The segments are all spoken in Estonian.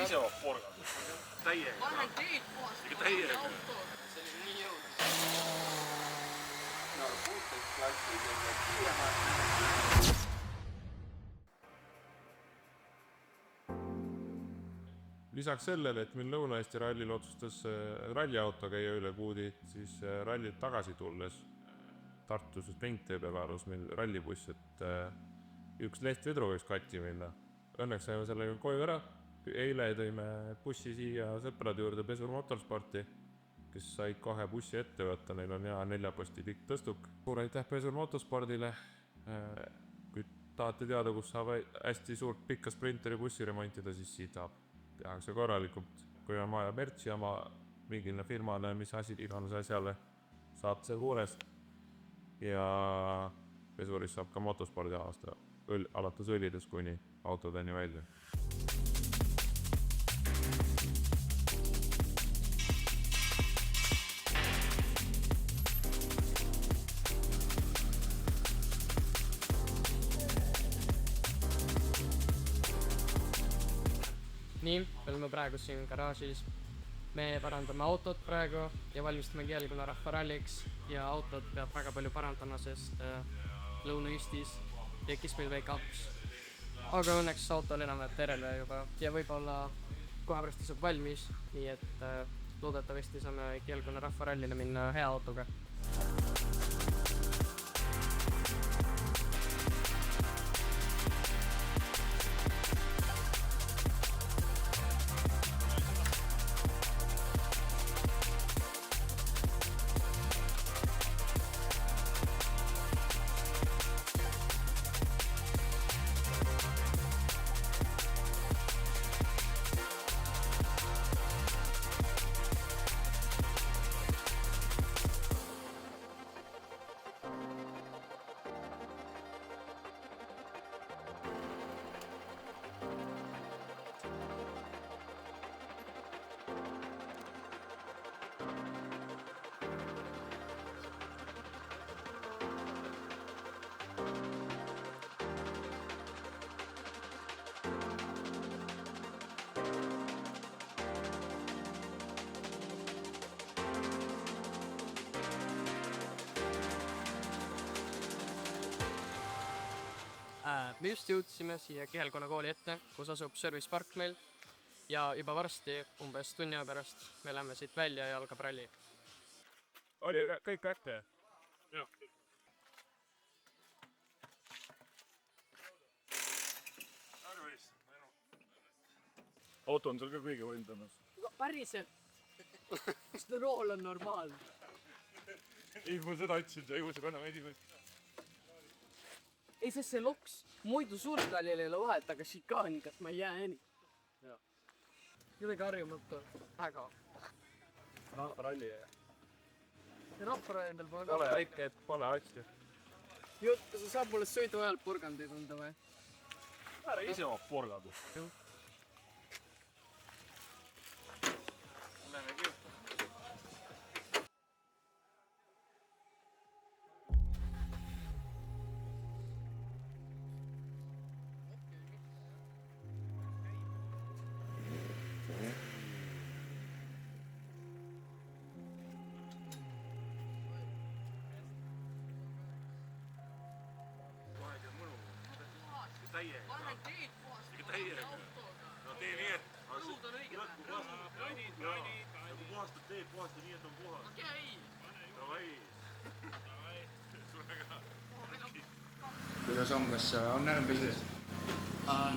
ise oma porgad. Täiega. Ma lähen teed puhast. Ikka täiega. See oli nii jõudis. No 16 klassi siiamaani. Lisaks sellele, et meil Lõuna-Eesti rallil otsustas ralliauto käia üle Puudi, siis rallilt tagasi tulles Tartus Ringtee peal arvas meil rallibuss, et üks lehtvedru võiks katki minna. Õnneks saime sellega koju ära. Eile tõime bussi siia sõprade juurde Pesur Motorsporti, kes said kohe bussi ette võtta, neil on hea 4-posti tikk tõstuk. Suur aitäh Pesur Motorspordile. Kui tahate teada, kus saab hästi suurt pikka sprinteri bussi remontida, siis siit saab. Tehakse korralikult, kui on vaja mertsi oma mingile firmale, mis asi iganes asjale, saab see juures. Ja Pesuris saab ka motospordi aasta alates õlides kuni autodeni välja. Nii, me oleme praegu siin garaažis. Me parandame autot praegu ja valmistame Kielkonna rahvaralliks ja autot peab väga palju parandama, sest Lõuna-Eestis tekkis meil väike aps. Aga õnneks auto on enam terve juba ja võib-olla kohe pärast saab valmis, nii et loodetavasti saame Kielkonna rahvarallile minna hea autoga. Me just jõudsime siia Kielkonna kooli ette, kus asub Service Park meil ja juba varsti, umbes tunni aja pärast, me läheme siit välja ja algab ralli. Oli kõik äkki? Jah. Auto on seal ka kõige võimdamas. Päriselt. Seda rool on normaalne. Ei, ma seda ütlesin, see juhuse kanname esimest. Ei, sest see loks muidu suurtallil ei ole vahet, aga šikaanikas ma ei jää eni. Kuidagi harjumatu. Väga. Ralli. Rahvarallidel pole ka. Pole väike, et pole asju. Jutt, sa saab mulle sõidu ajal purgandi tunda või? Ära ise oma porgad. Lähmegi. Ma lähen teed puhast. Ikka täiega. No tee nii, et Rõud on õige. kui puhastad teed puhasta nii, et on puhas. Okei. Davai. Kuidas on, kas on enam pildes?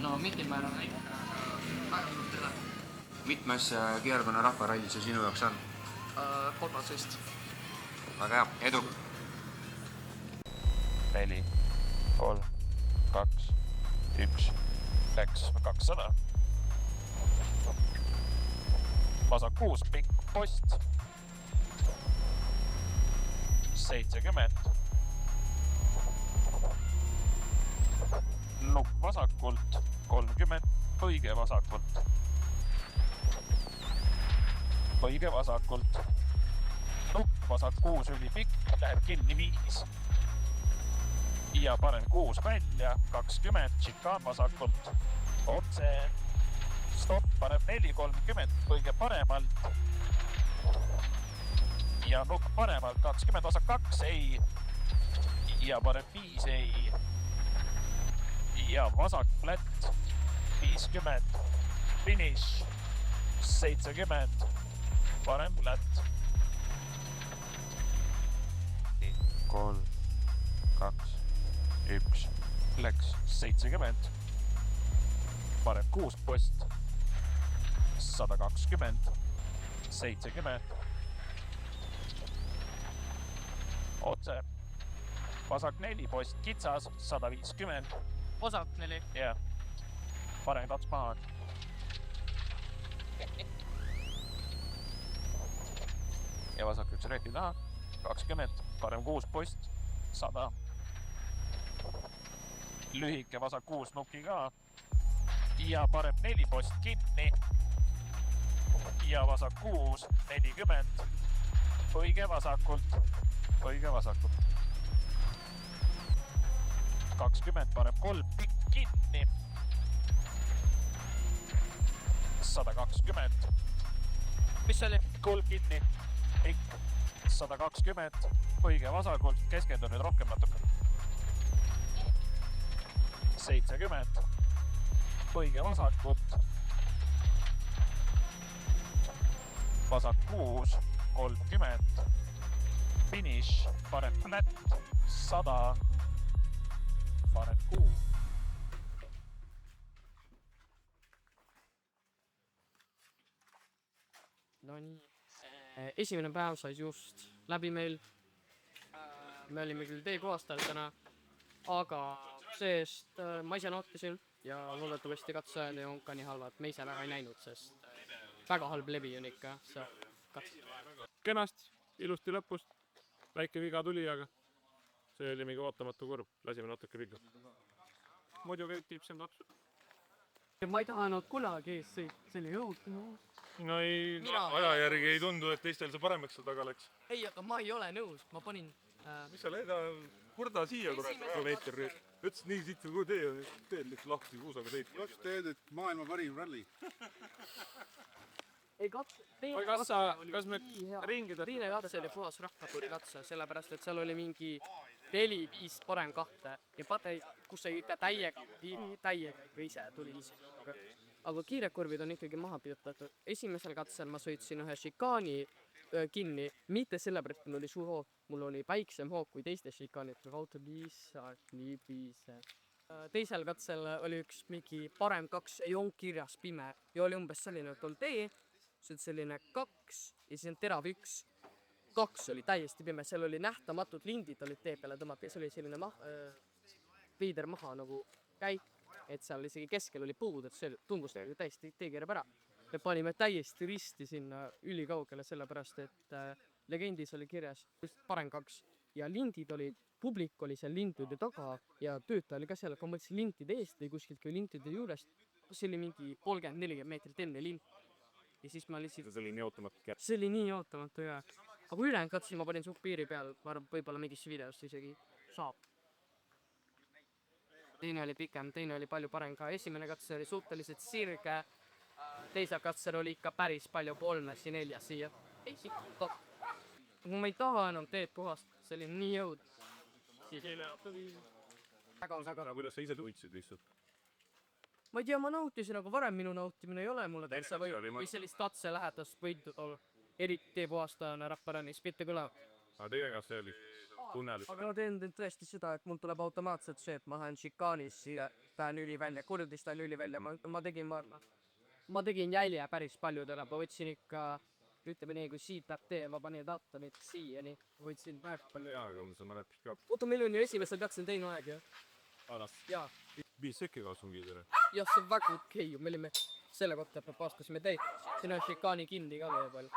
No mingil määral näitab, aga väga suurt teda. Mitmes Kielkonna rahvaralli see sinu jaoks on? 3. Väga hea, edu! 4, 3, 2, 1, läks 200. Vasak 6, pikk post. 70. Nupp vasakult, 30, põige vasakult. Põige vasakult. Nupp vasak 6 ülipikk, läheb kinni 5. Ja panen 6 välja, 20, šikaan vasakult. Otse. stopp, paneb 4.30 kõige paremalt. Ja nukk paremalt 20, vasak 2, ei. Ja paneb 5, ei. Ja vasak flat 50, finish 70, parem flat. 3, 2, 1, läks 70, parem 6 post, 120, 70, otse, vasak 4 post, kitsas, 150, Vasak 4. ja parem 2 maha. Ja vasak 1 rehvi taha, 20, parem 6 post, 100. Lühike vasak 6 nuki ka. Ja parem 4 post kinni. Ja vasak 6, 40. Õige vasakult. Õige vasakult. 20, parem 3 pikk kinni. 120. Mis see oli? 3 kinni. Pikk. 120. Õige vasakult. Keskendu nüüd rohkem natuke. 70. Õige vasakult. Vasak 6, 30. Finish, parem flat, 100. Parem 6. No nii. Esimene päev sai just läbi meil. Me olime küll teekohastajal täna, aga see-eest ma ise nautisin ja loodetavasti katseajad ei olnud ka nii halvad. Me ise väga ei näinud, sest väga halb levi on ikka see katse. Kenasti, ilusti lõpust. Väike viga tuli, aga see oli mingi ootamatu kurb. Lasime natuke viga. Muidu kõik tiipsem laps. ma ei tahanud kunagi ees sõita, see oli õudne. No ei, Mina- aja järgi ei tundu, et teistel see paremaks seal taga läks. Ei, aga ma ei ole nõus, ma panin Mis sa leida, kurda siia kurat, kilomeeter. Ütles nii siit või tee, teed läks lahti kuusaga teid. just teed, et maailma parim ralli. ei katse. Oi, kas me ringida? Teine katse oli puhas rahvapõrg katse, sellepärast et seal oli mingi 4-5 parem kahte ja pate, kus ei ütle täiega või ise tuli ise. Aga kiirekurvid on ikkagi maha pidutatud. Esimesel katsel ma sõitsin ühe šikaani kinni, mitte sellepärast, et mul oli suur hoog, mul oli väiksem hoog kui teistes šikaanid, auto lihtsalt nii piisab. Teisel katsel oli üks mingi parem 2, ei olnud kirjas pime ja oli umbes selline, et oli tee, see on selline 2 ja siis on terav 1. 2 oli täiesti pime, seal oli nähtamatud lindid olid tee peale tõmmata ja see oli selline veider maha nagu käik, et seal isegi keskel oli puud, et see tundus täiesti tee keerab ära. Me panime täiesti risti sinna ülikaugele, sellepärast et legendis oli kirjas just parem 2 ja lindid olid, publik oli seal lindude taga ja töötaja oli ka seal, aga ma mõtlesin lintide eest või kuskilt kui lintide juurest, see oli mingi 30-40 meetrit enne lint. Ja siis ma lihtsalt... See oli nii ootamatu kärt. See oli nii ootamatu, jah. Aga ülejäänud katsi ma panin suht piiri peal, ma arvan, võib-olla mingisse videost isegi saab. Teine oli pikem, teine oli palju parem ka. Esimene katse oli suhteliselt sirge, teisel katsel oli ikka päris palju 3 ja 4 siia. Ma ei taha enam teed puhast, see oli nii jõud. Väga. Kuidas sa ise tundsid lihtsalt? Ma ei tea, ma nautisin, aga varem minu nautimine ei ole mulle täitsa või sellist katse lähedast võitud olla. Eriti tee puhastajana Raparanis, mitte kõla. Aga tegelikult see oli tunnelist. aga ma teen tõesti seda, et mul tuleb automaatselt see, et ma lähen šikaanis siia, lähen üli välja, kurdist lähen üli välja, Ma tegin jälje päris paljudele, ma võtsin ikka, ütleme nii, kui siit läheb tee, ma panin datumit siiani, võtsin väga palju. Jaa, aga sa mäletad ka. Oota, meil on ju esimesel katsil teine aeg, jah? Anas. Jaa. 5 sekki kaasungid. Jah, see on väga okei ju, me olime selle kohta, et me paastasime teid. Siin on šikaani kinni ka veel palju.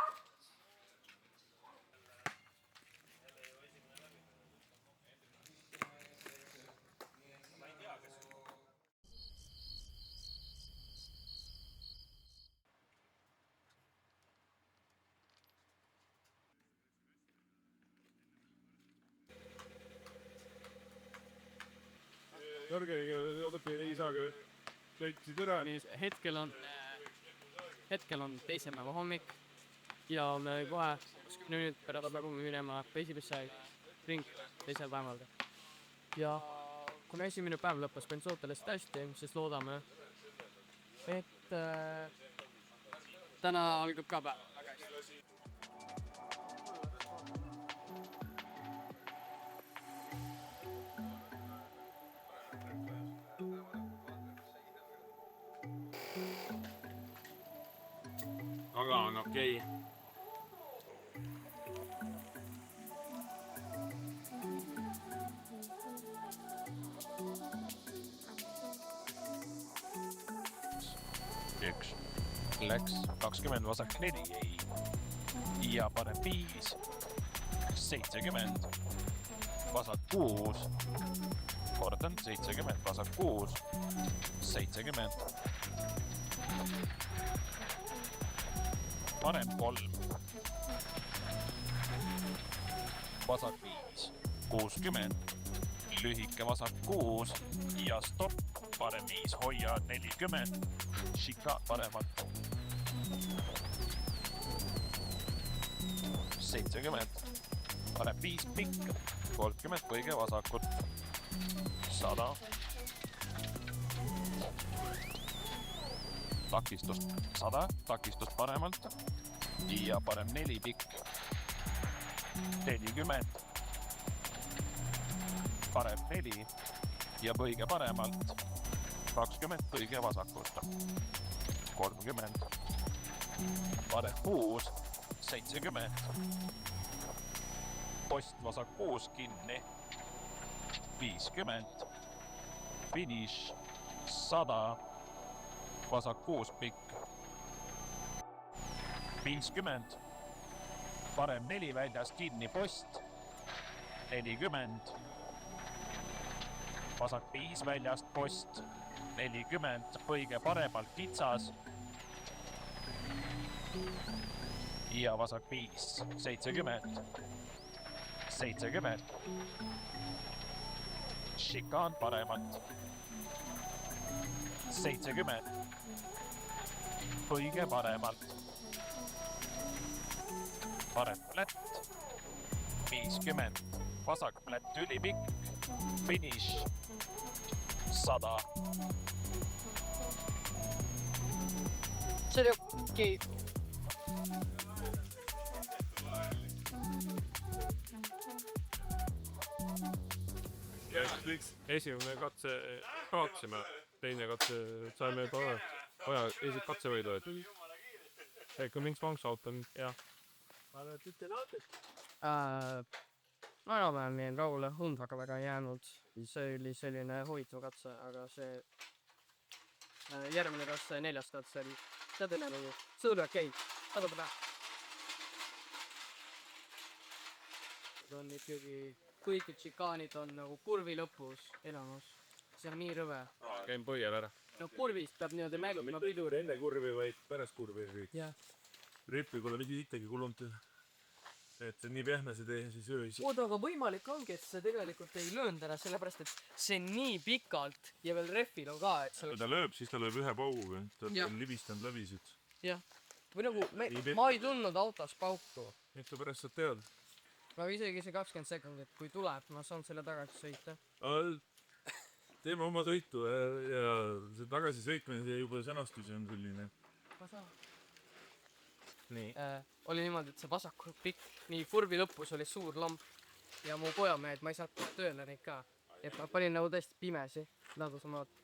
Jörgeniga oodati ei saa, sõitsid ära. Hetkel on hetkel on teisipäeva hommik ja me kohe 10 minutit pärast peame minema esimesse ring teisel päeval. Ja kuna esimene päev lõppes Bensootales hästi, siis loodame, et täna algab ka päev väga hästi. aga on okei. Üks. Läks 20, vasak 4 jäi. Ja parem 5. 70. Vasak 6. Kordan 70, vasak 6. 70. Parem 3. Vasak 5. 60. Lühike vasak 6. Ja stopp. Parem 5. Hoia 40. Šika paremalt. 70. Parem 5 pikk. 30 kõige vasakult. 100. Takistust 100. Takistust paremalt. Ja parem 4 pikk. 40. Parem 4. Ja kõige paremalt. 20 kõige vasakult. 30. Parem 6. 70. Post vasak 6 kinni. 50. Finish. 100. Vasak 6 pikk. 50. Parem 4 väljas kinni post. 40. Vasak 5 väljast post. 40. Kõige paremalt kitsas. Ja vasak 5. 70. 70. Šikaan paremalt. 70. Kõige paremalt. Parem plätt. 50. Vasak plätt ülipikk. Finish. 100. See oli okei. Esimene katse kaotasime, teine katse saime vaja katsevõidu, et kui mingi vangs auton, jah. Ma enam-vähem jäin rahule, hund väga väga ei jäänud. See oli selline huvitav katse, aga see järgmine katse, 4. katse oli see oli okei. Saada pähe. On ikkagi, kuigi tšikaanid on nagu kurvi lõpus elamus. See on nii rõve. Käin põhjal ära. No kurvist peab niimoodi mängima. Pidur enne kurvi, vaid pärast kurvi. Jah. Rippi pole mitte sittagi kulunud. Et see nii pehme see tee, siis öö. Oota, aga võimalik ongi, et see tegelikult ei löönud ära, sellepärast, et see on nii pikalt ja veel rehvil on ka, et see Ta lööb, siis ta lööb ühe pauguga. Ta Jah. on libistanud läbi siit. Jah. Või nagu, ma ei tundnud autos pauku. Eks sa pärast saad teada. Aga isegi see 20 sekundit, kui tuleb, ma saan selle tagasi sõita. Teeme oma sõitu ja see tagasi sõitmine, see juba sõnastus on selline. Ma saan. Nii. Oli niimoodi, et see vasaku pikk, nii kurvi lõpus oli suur lamp ja mu pojamehed, ma ei saanud tööle neid ka. Et ma panin nagu tõesti pimesi, ladus oma auto.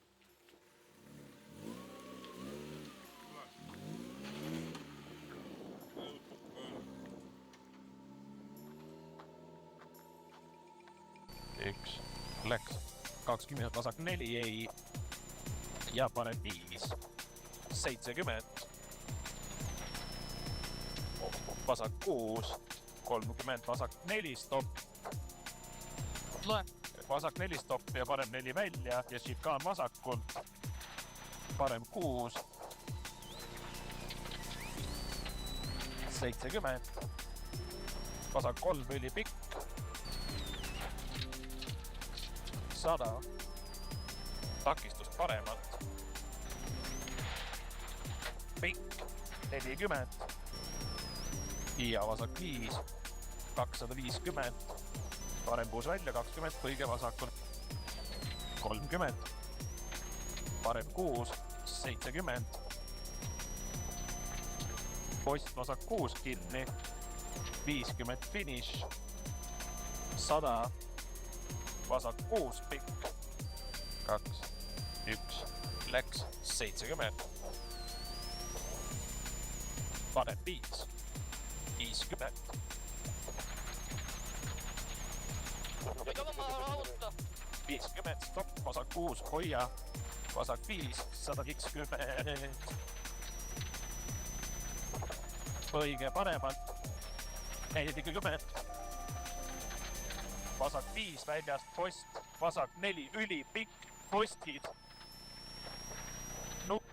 Üks. Läks 20, vasak 4 jäi. Ja parem 5. 70. Vasak 6. 30, vasak 4 stopp. Loe. Vasak 4 stopp ja parem 4 välja ja šikaan vasakult. Parem 6. 70. Vasak 3 ülipikk. 100. Takistust paremalt. Pikk. 40. Hiia vasak 5, 250. Parem puus välja, 20, põige vasakul. 30. Parem 6, 70. Post vasak 6 kinni. 50 finiš. 100. Vasak 6 pikk. 2, 1, läks 70. Parem 5, 50. Jumalauta! 50, stopp, vasak 6, hoia. Vasak 5, 150. Õige paremalt. 40. Vasak 5 väljast, post. Vasak 4, ülipikk, postid. Nupp.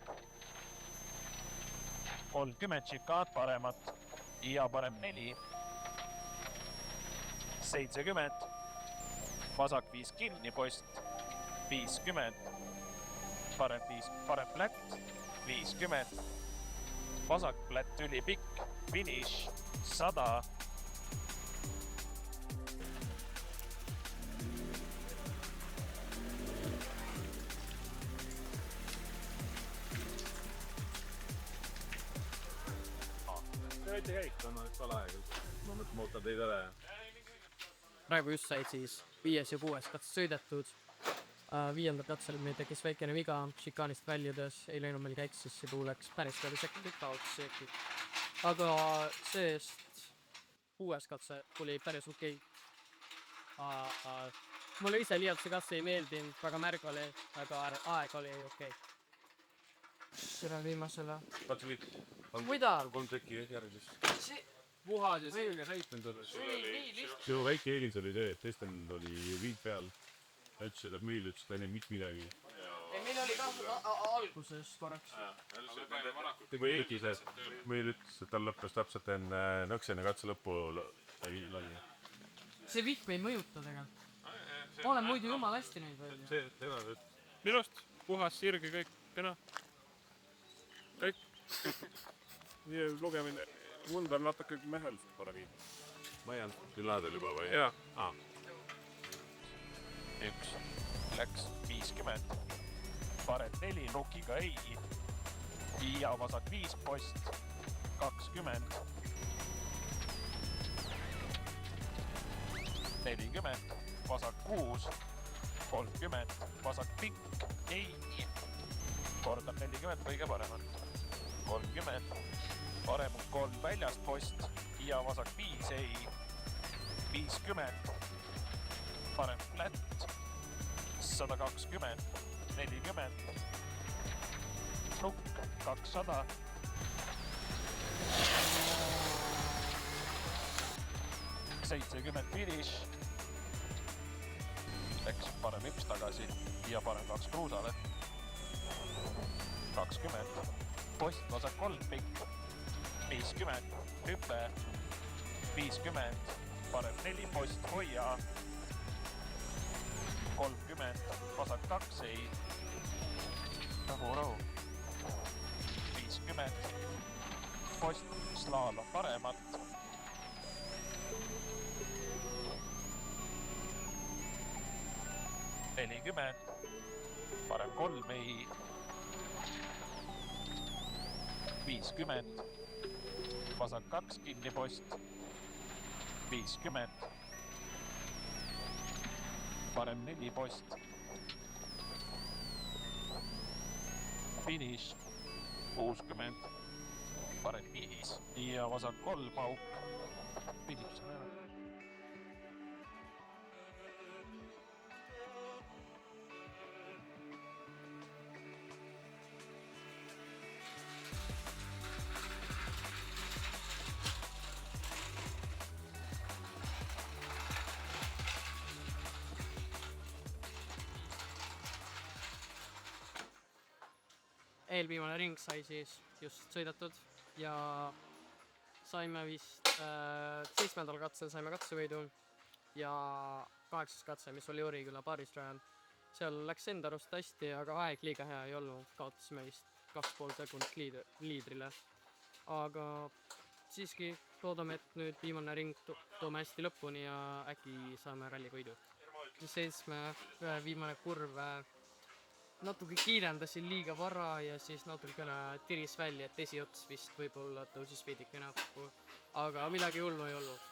30, šikaat paremat. Ja parem 4. 70. Vasak 5 kinni, post. 50. Parem 5, parem plätt. 50. Vasak plätt, ülipikk. Finiš. 100. Võite käitama, et ole aega. Ma mõtlen, ma ootan teid ära. praegu just said siis 5. ja 6. katse sõidetud. 5. katsel meil tekkis väikene viga šikaanist väljudes, ei läinud meil käiks, siis see puu läks päris palju sekundit kaotsi. Aga seest 6. katse tuli päris okei. Mulle ise liialt see katse ei meeldinud, väga märg oli, aga aeg oli okei. Selle viimasele. Katsu viid. Mida? 3 teki järgis. Puhad ja selge sõitnud olles. Sinu väike eelis oli see, et teistel oli viid peal. Ütles, et meil ütles, et enne mitte midagi. Meil oli ka alguses korraks. Meil ütles, et tal lõppes täpselt enne nõksene katse lõppu laiali. See vihm ei mõjuta tegelikult. Ma olen muidu jumal hästi neid välja. See tema nüüd. Minust puhas, sirge, kõik kena. Kõik. Nii lugemine. Mund on natuke mehel parem. Ma ei olnud küladel juba või? Jaa. 1, läks 50. Parem 4, nukiga ei. Ja vasak 5, post. 20. 40, vasak 6. 30, vasak pikk, ei. Kordan 40, kõige paremalt. 30, parem 3 väljast, post. Ja vasak 5, ei. 50. Parem flat. 120. 40. Nukk. 200. $70 finish. Läks parem 1 tagasi ja parem 2 kruusale. 20. Post vasak 3 pikk. 50. Hüpe. 50. Parem 4 post, hoia. 30. Vasak 2 ei. Rahu. 50. Post slaalom paremat. 40. Parem 3 ei. 50. Vasak 2 kinni, post. 50. Parem 4 post. Finish. 60. Parem 5. Ja vasak 3 pauk. Finish on ära. Eelviimane ring sai siis just sõidetud ja saime vist 7. katsel saime katsevõidu ja 8. katse, mis oli Oriküla Paarisrajal. Seal läks enda arust hästi, aga aeg liiga hea ei olnud, kaotasime vist 2,5 sekundit liidrile. aga siiski loodame, et nüüd viimane ring toome hästi lõpuni ja äkki saame rallikõidu. siis seitsme viimane kurv natuke kiirendasin liiga vara ja siis natukene tiris välja, et esiots vist võib-olla tõusis veidike näppu, aga midagi hullu ei olnud.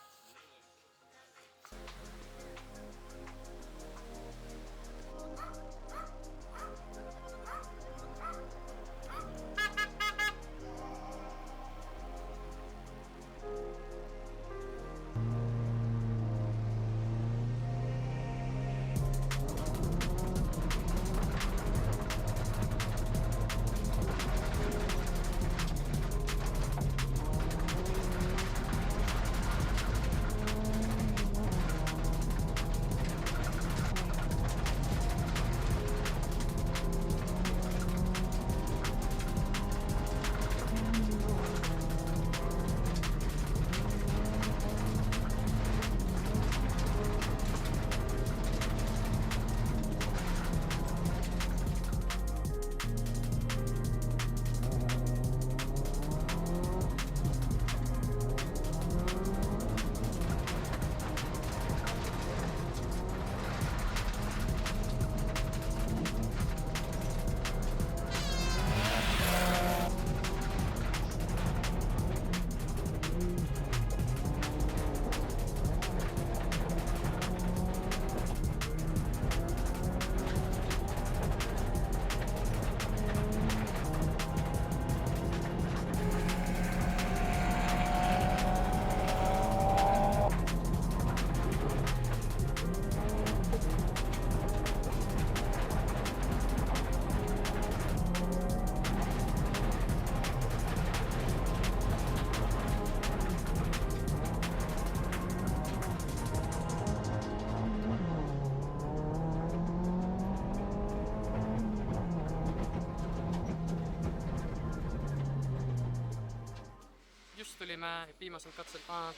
Tulime viimasel katsel maha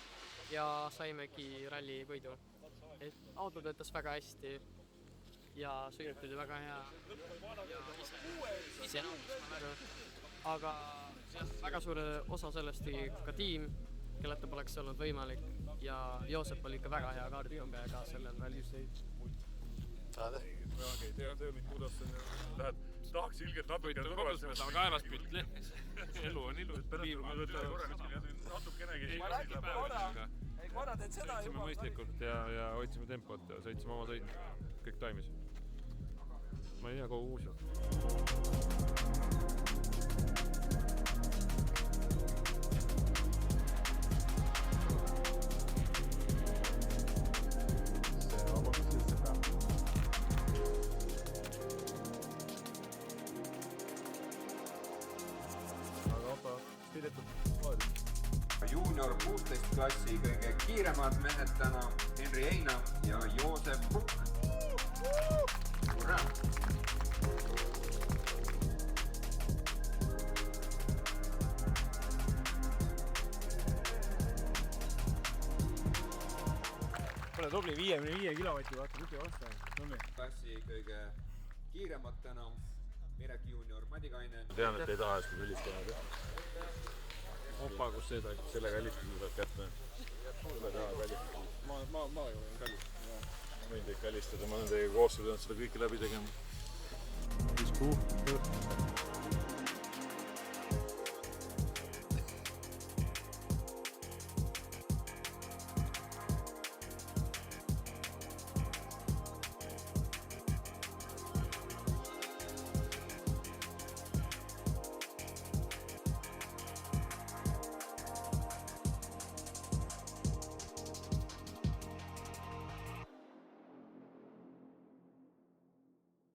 ja saimegi ralli võidu. Auto töötas väga hästi ja sõiduk oli väga hea ja ise naudis ma väga. Aga väga suure osa sellest tegi ka tiim, kelleta poleks olnud võimalik ja Joosep oli ikka väga hea kaardiga ka sellel rallis. Kuidas lähed, tahaks ilgelt natuke turvalisemalt. Kodus kaevast pütt lehmes. Elu on ilus. Natukenegi. Korra teed seda juba. Mõistlikult ja hoidsime tempot ja sõitsime oma sõit. Kõik toimis. Ma ei tea, kogu uus. Junior 16 klassi kõige kiiremad mehed täna Henri Eina ja Joosep Pukk. Hurraa! Ole tubli 55 kilovatti, vaata tüki vastu. Klassi kõige kiiremad täna Mirek Junior Madikainen. Tean, et ei taha hästi küllist teha. Opa, kus sellega kallistada saab kätte? Selle taha kallistada. Ma ei olen kallistada. Võin teid kallistada, ma olen teiega koostööd seda kõike läbi tegema. 5 kuu.